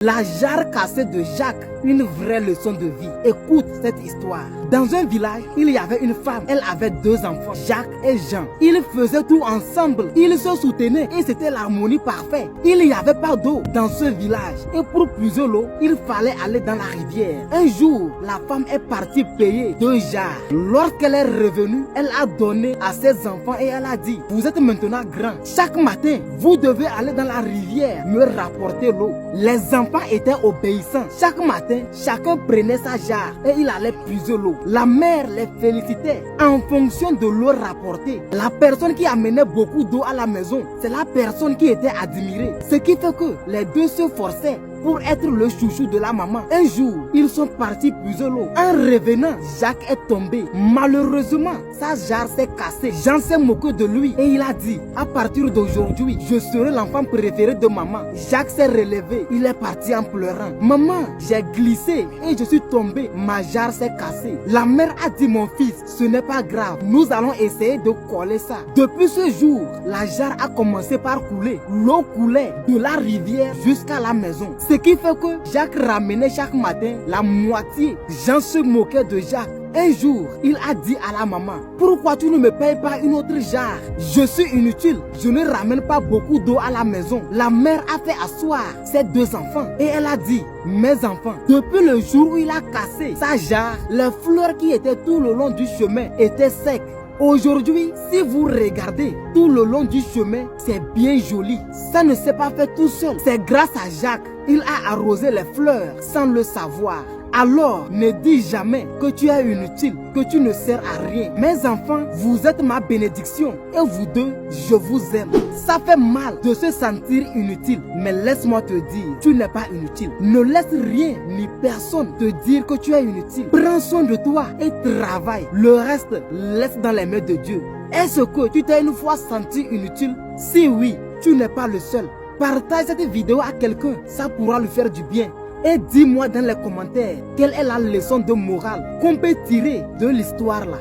La jarre cassée de Jacques, une vraie leçon de vie. Écoute cette histoire. Dans un village, il y avait une femme. Elle avait 2 enfants, Jacques et Jean. Ils faisaient tout ensemble. Ils se soutenaient et c'était l'harmonie parfaite. Il n'y avait pas d'eau dans ce village. Et pour puiser l'eau, il fallait aller dans la rivière. Un jour, la femme est partie payer 2 jarres. Lorsqu'elle est revenue, elle a donné à ses enfants et elle a dit: vous êtes maintenant grands. Chaque matin, vous devez aller dans la rivière me rapporter l'eau. Les enfants étaient obéissants. Chaque matin, chacun prenait sa jarre et il allait puiser l'eau. La mère les félicitait en fonction de l'eau rapportée. La personne qui amenait beaucoup d'eau à la maison, c'est la personne qui était admirée. Ce qui fait que les deux se forçaient pour être le chouchou de la maman. Un jour, ils sont partis puiser l'eau. En revenant, Jacques est tombé. Malheureusement, sa jarre s'est cassée. Jean s'est moqué de lui et il a dit: à partir d'aujourd'hui, je serai l'enfant préféré de maman. Jacques s'est relevé. Il est parti en pleurant: maman, j'ai glissé et je suis tombé. Ma jarre s'est cassée. La mère a dit: mon fils, ce n'est pas grave. Nous allons essayer de coller ça. Depuis ce jour, la jarre a commencé par couler. L'eau coulait de la rivière jusqu'à la maison. Ce qui fait que Jacques ramenait chaque matin la moitié. Jean se moquait de Jacques. Un jour, il a dit à la maman: pourquoi tu ne me payes pas une autre jarre? Je suis inutile, je ne ramène pas beaucoup d'eau à la maison. La mère a fait asseoir ses 2 enfants et elle a dit: mes enfants, depuis le jour où il a cassé sa jarre, les fleurs qui étaient tout le long du chemin étaient secs. Aujourd'hui, si vous regardez tout le long du chemin, c'est bien joli. Ça ne s'est pas fait tout seul. C'est grâce à Jacques. Il a arrosé les fleurs sans le savoir. Alors, ne dis jamais que tu es inutile, que tu ne sers à rien. Mes enfants, vous êtes ma bénédiction et vous deux, je vous aime. Ça fait mal de se sentir inutile, mais laisse-moi te dire, tu n'es pas inutile. Ne laisse rien ni personne te dire que tu es inutile. Prends soin de toi et travaille. Le reste, laisse dans les mains de Dieu. Est-ce que tu t'es une fois senti inutile? Si oui, tu n'es pas le seul. Partage cette vidéo à quelqu'un, ça pourra lui faire du bien. Et dis-moi dans les commentaires quelle est la leçon de morale qu'on peut tirer de l'histoire là.